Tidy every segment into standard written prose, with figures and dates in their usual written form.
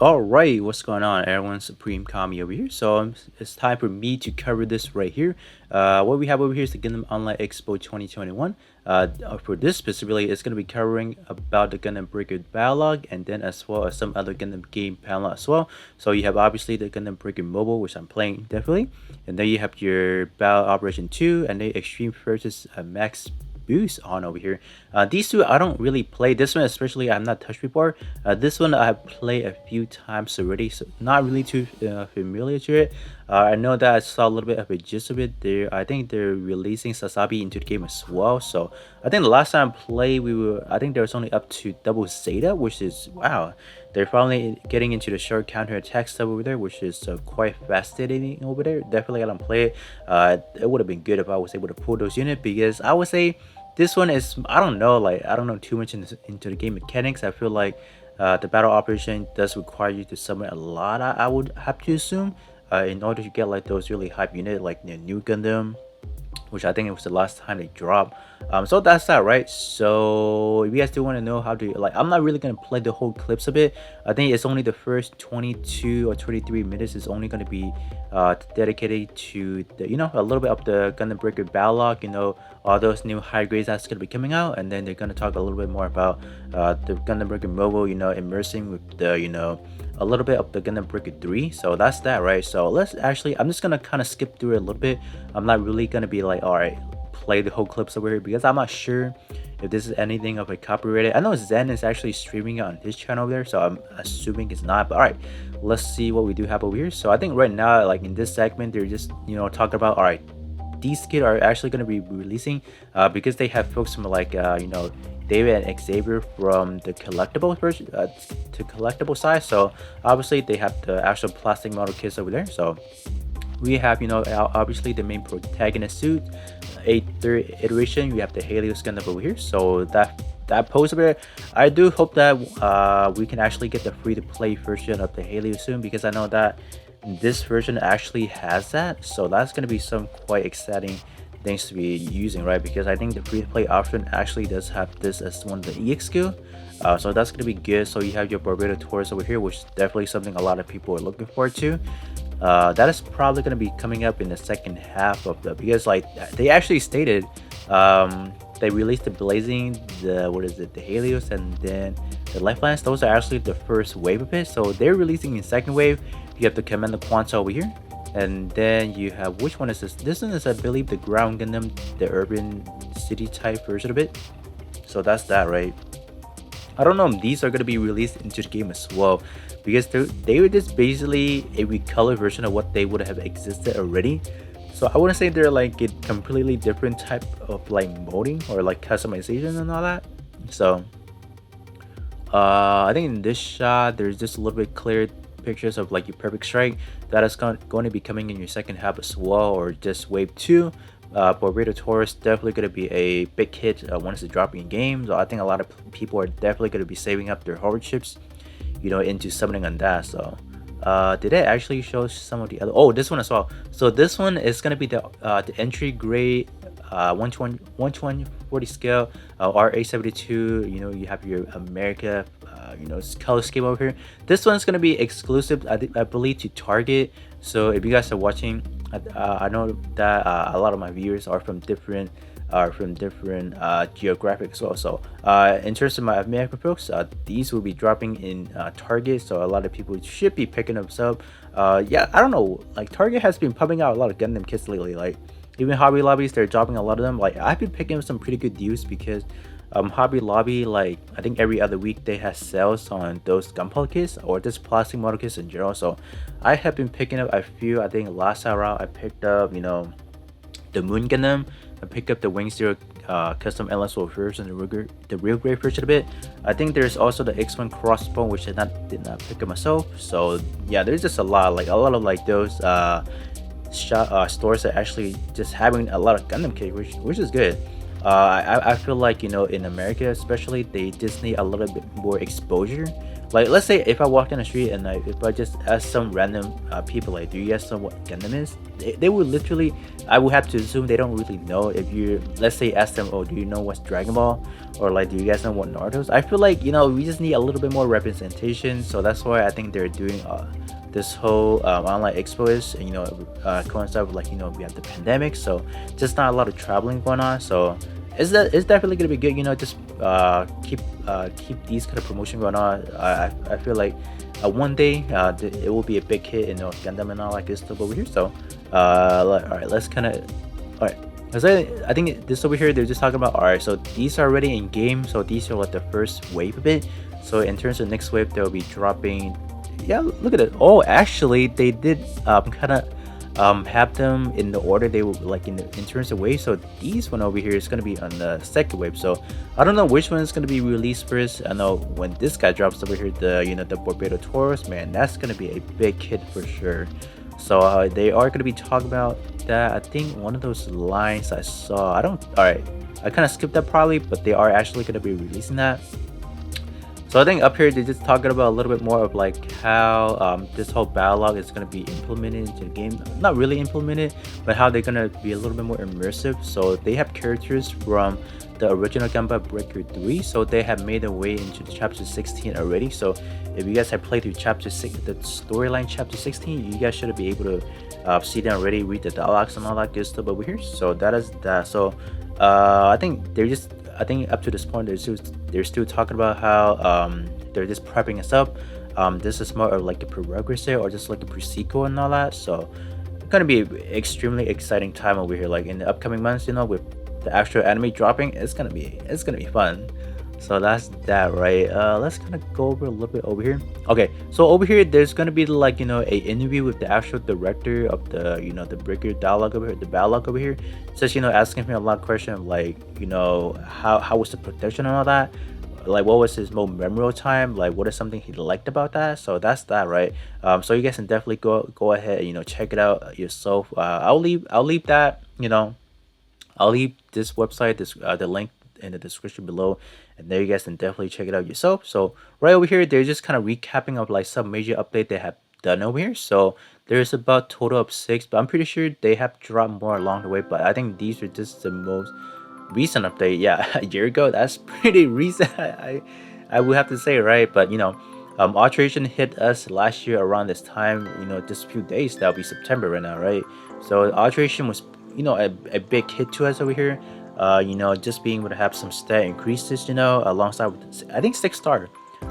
Alright, what's going on everyone? Supreme Kami over here. It's time for me to cover this right here. What we have over here is the Gundam Online Expo 2021. For this specifically, it's going to be covering about the Gundam Breaker Battlogue and then as well as some other Gundam game panel as well. So you have obviously the Gundam Breaker Mobile, which I'm playing definitely. And then you have your Battle Operation 2 and then Extreme versus Max Boost on over here. These two I don't really play. This one especially I have not touched before. This one I have played a few times already, so not really too familiar to it. I know that I saw a little bit of a gist of it. I think they're releasing Sasabi into the game as well. So I think the last time I played, I think there was only up to double Zeta, which is wow. They're finally getting into the short counter attack stuff over there, which is quite fascinating over there. Definitely gonna play it. It would have been good if I was able to pull those units because I would say this one is I don't know, like I don't know too much into the game mechanics. I feel like the battle operation does require you to summon a lot. I would have to assume in order to get like those really hype units like the new Gundam, which I think it was the last time they dropped. So that's that, right? So if you guys do want to know how to like, I'm not really gonna play the whole clips of it. I think it's only the first 22 or 23 minutes is only gonna be dedicated to the a little bit of the Gundam Breaker Battlogue, all those new high grades that's gonna be coming out, and then they're gonna talk a little bit more about the Gundam Breaker Mobile, immersing with the a little bit of the Gundam Breaker 3. So that's that, right? So let's actually, I'm just gonna kind of skip through it a little bit. I'm not really gonna be like, all right, play the whole clips over here because I'm not sure if this is anything of a copyrighted. I know Zen is actually streaming it on his channel over there, so I'm assuming it's not. But all right, let's see what we do have over here. So I think right now, like in this segment, they're just talking about, all right, these kids are actually going to be releasing because they have folks from like David and Xavier from the collectible version to collectible side. So obviously they have the actual plastic model kits over there. So we have obviously the main protagonist suit, a third iteration. We have the Helios Gundam over here. So that pose over there, I do hope that we can actually get the free to play version of the Helios soon, because I know that this version actually has that. So that's going to be some quite exciting things to be using, right? Because I think the free to play option actually does have this as one of the EX skill. So that's going to be good. So you have your Barbados Taurus over here, which is definitely something a lot of people are looking forward to. That is probably going to be coming up in the second half of the, because like they actually stated they released the Blazing, the Helios, and then the Lifelines. Those are actually the first wave of it. So they're releasing in second wave. You have the Commander Quanta over here, and then you have, which one is this? This one is, I believe, the Ground Gundam, the urban city type version of it. So that's that, right? I don't know if these are going to be released into the game as well, because they were just basically a recolored version of what they would have existed already. So I wouldn't say they're like a completely different type of like molding or like customization and all that. So I think in this shot there's just a little bit clear pictures of like your perfect strike that is going to be coming in your second half as well, or just wave 2. Barbados Taurus definitely going to be a big hit once it's dropping in game. So I think a lot of people are definitely going to be saving up their hover chips, into summoning on that. So did they actually show some of the other? Oh, this one as well. So this one is going to be the entry grade 120/40 scale RA72. You have your America color scheme over here. This one's going to be exclusive, I believe, to Target. So if you guys are watching, I know that a lot of my viewers are from different geographic as well. So in terms of my American folks, these will be dropping in Target, so a lot of people should be picking them up. Yeah, I don't know, like Target has been pumping out a lot of Gundam kits lately. Like even Hobby Lobbies, they're dropping a lot of them. Like I've been picking up some pretty good deals because Hobby Lobby, like I think every other week they have sales on those Gunpla kits or just plastic model kits in general. So I have been picking up a few. I think last time around I picked up the Moon Gundam. I picked up the Wing Zero custom endless version, the real great version of it. I think there's also the X1 crossbow, which I did not pick up myself. So yeah, there's just a lot of like those stores that actually just having a lot of Gundam kit, which is good. I feel like in America especially, they just need a little bit more exposure Like, let's say if I walk down the street and if I just ask some random people, like, do you guys know what Gundam is? They would literally, I would have to assume they don't really know. If you, let's say, ask them, oh, do you know what's Dragon Ball? Or like, do you guys know what Naruto is? I feel like, we just need a little bit more representation. So that's why I think they're doing this whole online expo is, and coincide with, like, we have the pandemic, so just not a lot of traveling going on. So it's definitely gonna be good. Just keep these kind of promotion going on. I feel like one day it will be a big hit, Gundam and all like this stuff over here. So all right, let's kind of all right. Cause I think this over here they're just talking about, all right, so these are already in game, so these are like the first wave of it. So in terms of next wave, they'll be dropping. Yeah, look at it. Oh, actually, they did kind of have them in the order they were, like, in terms of wave. So these one over here is going to be on the second wave. So I don't know which one is going to be released first. I know when this guy drops over here, the Barbados Taurus, man, that's going to be a big hit for sure. So they are going to be talking about that. I think one of those lines I saw, all right, I kind of skipped that probably, but they are actually going to be releasing that. So I think up here they're just talking about a little bit more of like how this whole Battlogue is going to be implemented into the game. Not really implemented, but how they're going to be a little bit more immersive. So they have characters from the original Gundam Breaker 3, so they have made their way into chapter 16 already. So if you guys have played through chapter 6, the storyline chapter 16, you guys should be able to see them already, read the dialogues and all that good stuff over here. So that is that. So I think up to this point they're still talking about how they're just prepping us up. This is more of like a prerequisite or just like a pre-sequel and all that. So it's gonna be an extremely exciting time over here, like in the upcoming months, with the actual anime dropping. It's gonna be fun. So that's that, right? Let's kind of go over a little bit over here. Okay, so over here there's gonna be like a interview with the actual director of the the Breaker dialogue over here, the Battlogue over here. It says asking me a lot of questions of like how was the production and all that, like what was his most memorable time, like what is something he liked about that. So that's that, right? So you guys can definitely go ahead and check it out yourself. I'll leave that I'll leave this website, the link in the description below, and there you guys can definitely check it out yourself. So right over here they're just kind of recapping of like some major update they have done over here. So there's about total of 6, but I'm pretty sure they have dropped more along the way, but I think these are just the most recent update. Yeah, a year ago, that's pretty recent. I would have to say, right? But alteration hit us last year around this time, just a few days. That'll be September right now, right? So alteration was a big hit to us over here. Just being able to have some stat increases, alongside with, I think 6-star.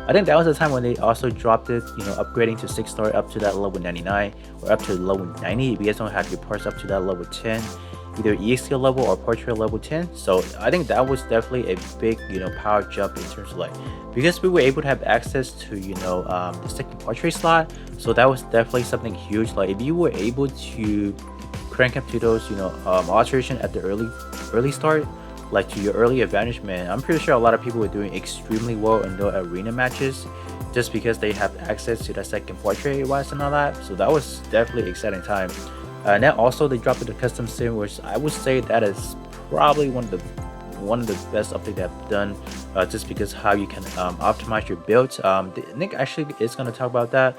I think that was the time when they also dropped it, upgrading to 6-star up to that level 99 or up to level 90 if you guys don't have your parts up to that level 10, either EXP level or portrait level 10. So I think that was definitely a big, power jump in terms of like, because we were able to have access to, the second portrait slot. So that was definitely something huge. Like if you were able to crank up to those, alteration at the early start, like to your early advantage, man, I'm pretty sure a lot of people were doing extremely well in the arena matches just because they have access to that second portrait wise and all that. So that was definitely an exciting time. And then also they dropped the custom sim, which I would say that is probably one of the best updates they've done, just because how you can optimize your build. Nick actually is going to talk about that.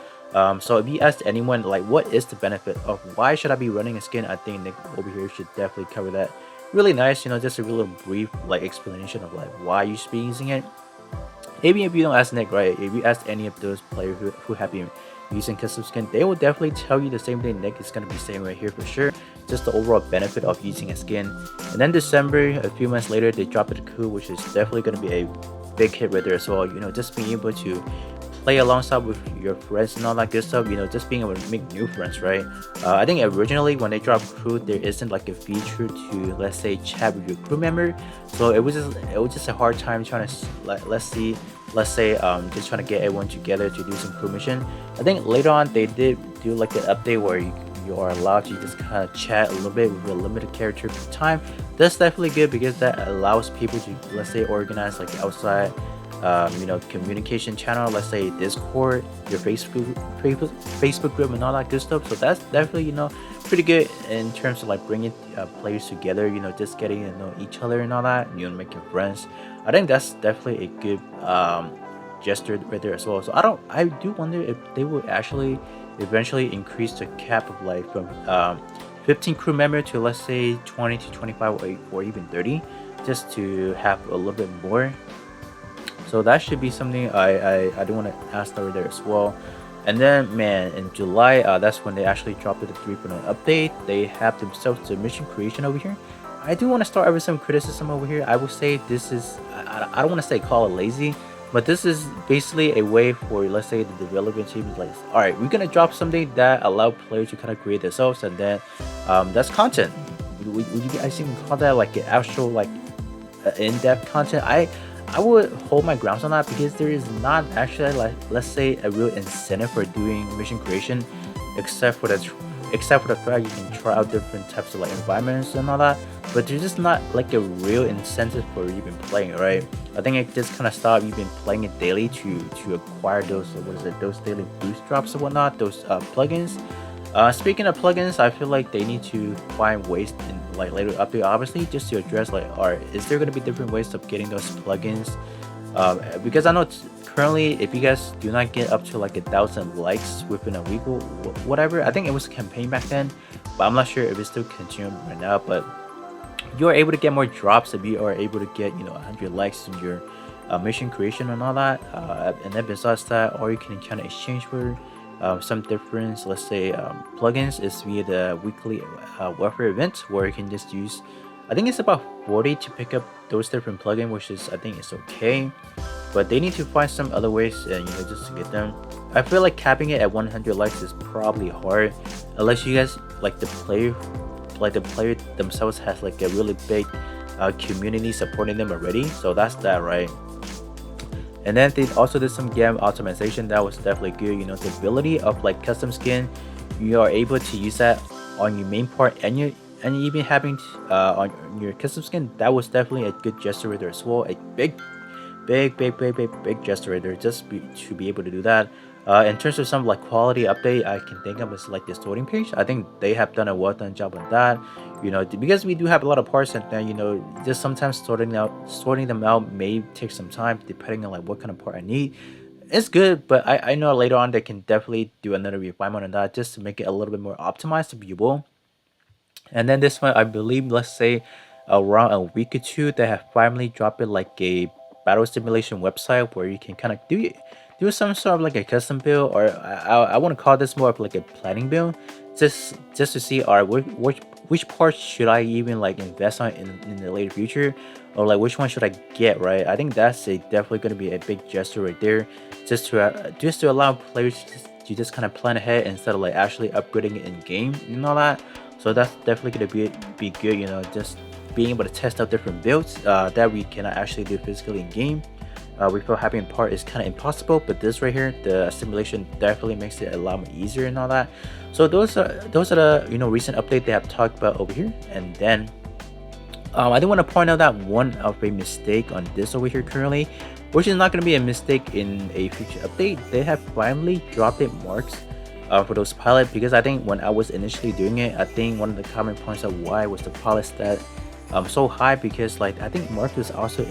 So if you ask anyone like what is the benefit of why should I be running a skin, I think Nick over here should definitely cover that really nice, just a really brief like explanation of like why you should be using it. Maybe if you don't ask Nick, right, if you ask any of those players who have been using custom skin, they will definitely tell you the same thing Nick is going to be saying right here for sure, just the overall benefit of using a skin. And then December, a few months later, they dropped the coup, which is definitely going to be a big hit right there as well. Just being able to play alongside with your friends and all that good stuff, just being able to make new friends, right? I think originally when they dropped crew, there isn't like a feature to, let's say, chat with your crew member. So it was just a hard time trying to let's say just trying to get everyone together to do some crew mission. I think later on they did do like an update where you are allowed to just kind of chat a little bit with a limited character per time. That's definitely good because that allows people to, let's say, organize like outside communication channel, let's say Discord, your Facebook group and all that good stuff. So that's definitely pretty good in terms of like bringing players together, just getting to know each other and all that, making friends. I think that's definitely a good gesture right there as well. So I do wonder if they will actually eventually increase the cap of like from 15 crew member to, let's say, 20 to 25 or even 30, just to have a little bit more. So that should be something I do want to ask over there as well. And then, man, in July, that's when they actually dropped the 3.0 update. They have themselves the mission creation over here. I do want to start with some criticism over here. I would say this is, I don't want to say call it lazy, but this is basically a way for, let's say, the development team is like, all right, we're gonna drop something that allow players to kind of create themselves, and then that's content. Would you guys even call that like an actual like in-depth content? I would hold my grounds on that, because there is not actually, like, let's say, a real incentive for doing mission creation, except for the fact you can try out different types of like environments and all that. But there's just not like a real incentive for even playing, right? I think it just kind of stopped you been playing it daily to acquire those, what is it, those daily boost drops and whatnot, those plugins. Speaking of plugins, I feel like they need to find ways in like later update, obviously, just to address like, alright, is there going to be different ways of getting those plugins? Because I know currently, if you guys do not get up to like 1,000 likes within a week or whatever, I think it was a campaign back then, but I'm not sure if it's still continuing right now. But you are able to get more drops if you are able to get 100 likes in your mission creation and all that. And then besides that, or you can kind of exchange for some different, let's say, plugins is via the weekly welfare event, where you can just use, I think it's about 40 to pick up those different plugins, which is, I think, it's okay. But they need to find some other ways, and just to get them. I feel like capping it at 100 likes is probably hard, unless you guys like the player themselves has like a really big community supporting them already. So that's that, right? And then they also did some game optimization that was definitely good. The ability of like custom skin, you are able to use that on your main part, and even having on your custom skin. That was definitely a good gesture right there as well. A big gesture right there, just to be able to do that. In terms of some like quality update, I can think of is like the sorting page. I think they have done a well done job on that. Because we do have a lot of parts, and then just sometimes sorting them out may take some time depending on like what kind of part I need. It's good, but I know later on they can definitely do another refinement on that, just to make it a little bit more optimized, if you will. And then this one, I believe, let's say around a week or two, they have finally dropped it like a battle simulation website, where you can kind of do some sort of like a custom build, or I want to call this more of like a planning build, just to see, all right, which parts should I even like invest on in the later future, or like which one should I get, right? I think that's definitely going to be a big gesture right there, just to allow players to just kind of plan ahead instead of like actually upgrading it in game and all that. So that's definitely going to be good, just being able to test out different builds that we cannot actually do physically in game. We feel having part is kind of impossible, but this right here, the simulation, definitely makes it a lot more easier and all that. So those are the recent update they have talked about over here. And then I do want to point out that one of a mistake on this over here currently, which is not going to be a mistake in a future update. They have finally dropped it marks for those pilot, because I think when I was initially doing it, I think one of the common points of why was the pilot stat so high, because like I think mark was also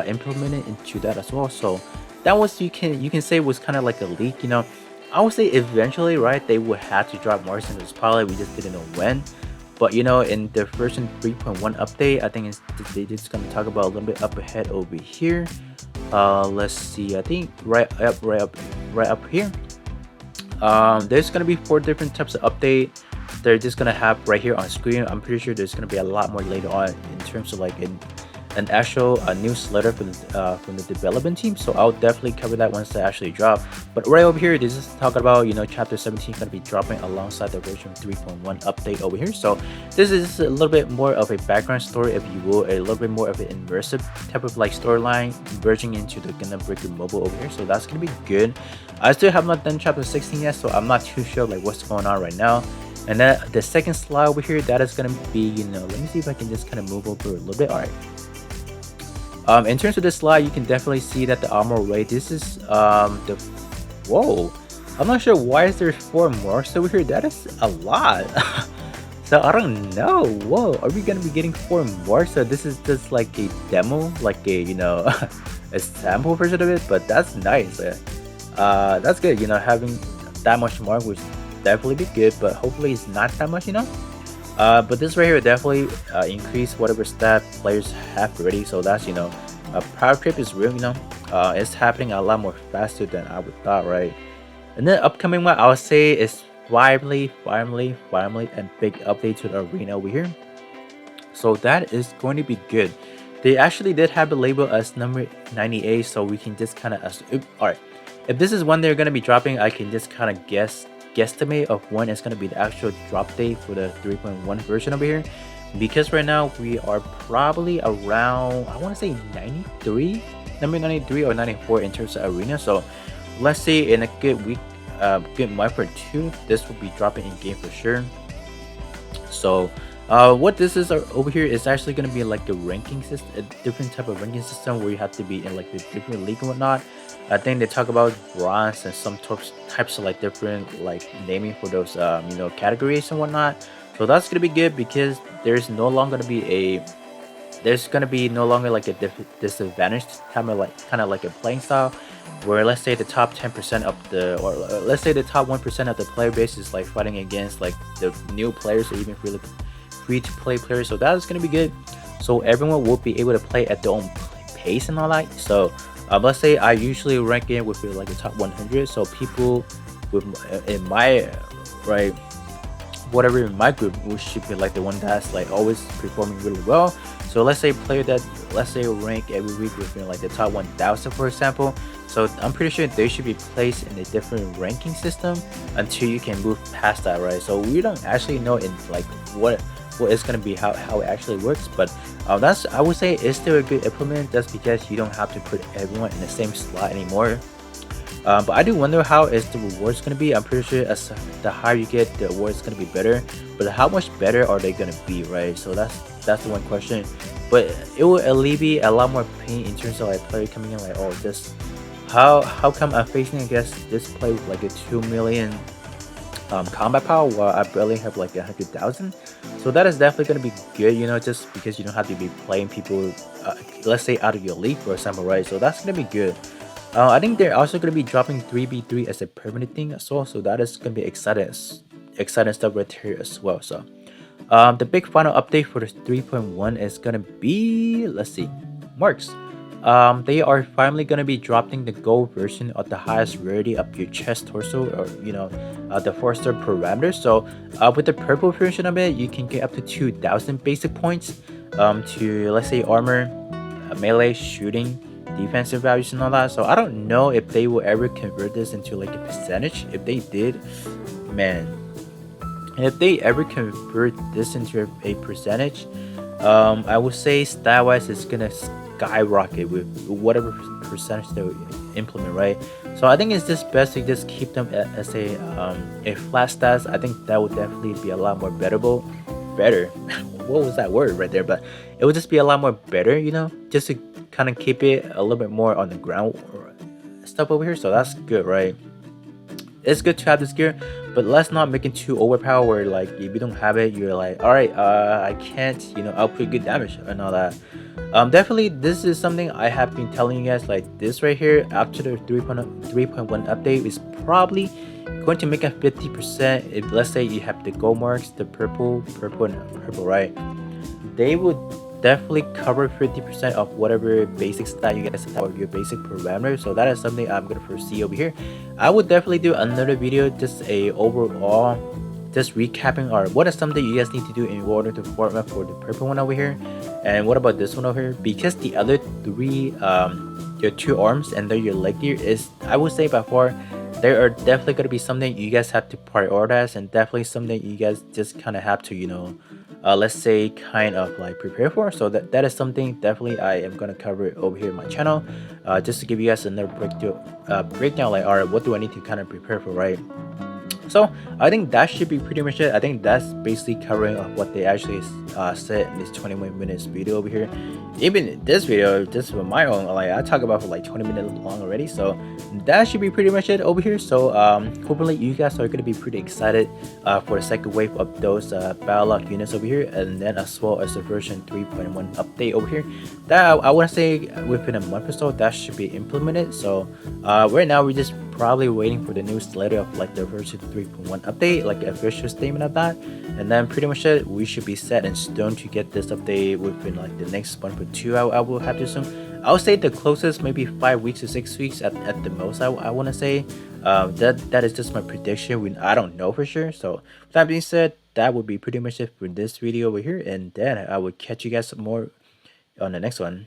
implemented into that as well. So that was, you can say, was kind of like a leak. I would say eventually, right, they would have to drop marks in this pilot. We just didn't know when. But in the version 3.1 update, I think they're just gonna talk about a little bit up ahead over here. Let's see, I think right up here. There's gonna be 4 different types of update. They're just gonna have right here on screen. I'm pretty sure there's gonna be a lot more later on in terms of like an actual newsletter from the development team. So I'll definitely cover that once they actually drop. But right over here, this is talking about chapter 17 gonna be dropping alongside the version 3.1 update over here. So this is a little bit more of a background story, if you will, a little bit more of an immersive type of like storyline verging into the Gundam Breaker Mobile over here. So that's gonna be good. I still have not done chapter 16 yet, so I'm not too sure like what's going on right now. And then the second slide over here, that is gonna be, let me see if I can just kind of move over a little bit. All right. In terms of this slide, you can definitely see that the armor rate, this is whoa, I'm not sure why is there 4 marks over here. That is a lot. So I don't know. Whoa, are we gonna be getting 4 marks? So this is just like a demo, like a a sample version of it, but that's nice. That's good, having that much mark would definitely be good, but hopefully it's not that much, but this right here definitely increase whatever stat players have already. So that's a power trip is real. It's happening a lot more faster than I would thought, right? And then upcoming one, I would say is finally, a big update to the arena over here. So that is going to be good. They actually did have the label as number 98, so we can just kind of all right. If this is when they're gonna be dropping, I can just kind of guesstimate of when it's gonna be the actual drop date for the 3.1 version over here. Because right now we are probably around, I want to say 93, number 93 or 94 in terms of arena. So let's say in a good week, good month or two, this will be dropping in game for sure. So what this is over here is actually going to be like a ranking system, a different type of ranking system where you have to be in like the different league and whatnot. I think they talk about bronze and some types of like different like naming for those categories and whatnot. So that's gonna be good because there's no longer gonna be no longer like a disadvantage kind of like a playing style where let's say the top 10% of the or let's say the top 1% of the player base is like fighting against like the new players or even free to play players. So that is gonna be good. So everyone will be able to play at their own pace and all that. So let's say I usually rank in with like the top 100. So people with in my right whatever in my group we should be like the one that's like always performing really well. So let's say player that let's say rank every week within like the top 1000 for example. So I'm pretty sure they should be placed in a different ranking system until you can move past that, right? So we don't actually know in like what it's gonna be how it actually works, but that's I would say it's still a good implement just because you don't have to put everyone in the same slot anymore. But I do wonder how is the rewards going to be. I'm pretty sure as the higher you get, the rewards going to be better. But how much better are they going to be, right? So that's the one question. But it will alleviate a lot more pain in terms of like player coming in like, oh, this how come I'm facing against this play with like a 2 million combat power while I barely have like 100,000. So that is definitely going to be good, just because you don't have to be playing people, let's say out of your league, for example, right? So that's going to be good. I think they're also going to be dropping 3v3 as a permanent thing as well, so that is going to be exciting stuff right here as well. So the big final update for the 3.1 is going to be, let's see, marks. They are finally going to be dropping the gold version of the highest rarity of your chest torso, or the 4-star parameter. So with the purple version of it, you can get up to 2000 basic points to, let's say, armor, melee, shooting, defensive values and all that. So I don't know if they will ever convert this into like a percentage. If they did, man, if they ever convert this into a percentage, I would say style wise it's gonna skyrocket with whatever percentage they implement, right? So I think it's just best to just keep them as a flat stats. I think that would definitely be a lot more better. What was that word right there? But it would just be a lot more better, just to kind of keep it a little bit more on the ground stuff over here. So that's good, right? It's good to have this gear, but let's not make it too overpowered where like if you don't have it, you're like, all right, I can't output good damage and all that. Definitely this is something I have been telling you guys, like this right here after the 3.1 update is probably going to make a 50% if let's say you have the gold marks, the purple, right? They would definitely cover 50% of whatever basic stat you guys have of your basic parameter. So that is something I'm gonna foresee over here. I would definitely do another video, just a overall just recapping or what is something you guys need to do in order to farm up for the purple one over here, and what about this one over here, because the other three your 2 arms and then your leg gear is, I would say by far, there are definitely going to be something you guys have to prioritize, and definitely something you guys just kind of have to let's say kind of like prepare for. So that is something definitely I am going to cover over here in my channel, just to give you guys another breakdown like, all right, what do I need to kind of prepare for, right? So I think that should be pretty much it. I think that's basically covering of what they actually said in this 21 minutes video over here. Even this video, just for my own, like I talk about for like 20 minutes long already. So that should be pretty much it over here. So hopefully you guys are gonna be pretty excited for the second wave of those Battlogue units over here, and then as well as the version 3.1 update over here. That I want to say within a month or so that should be implemented. So right now we're just probably waiting for the news later of like the version 3.1 update, like official statement of that, and then pretty much it, we should be set in stone to get this update within like the next month or two. I will have to assume. I'll say the closest maybe 5 weeks to 6 weeks at the most. I want to say that is just my prediction. I don't know for sure. So with that being said, that would be pretty much it for this video over here, and then I will catch you guys more on the next one.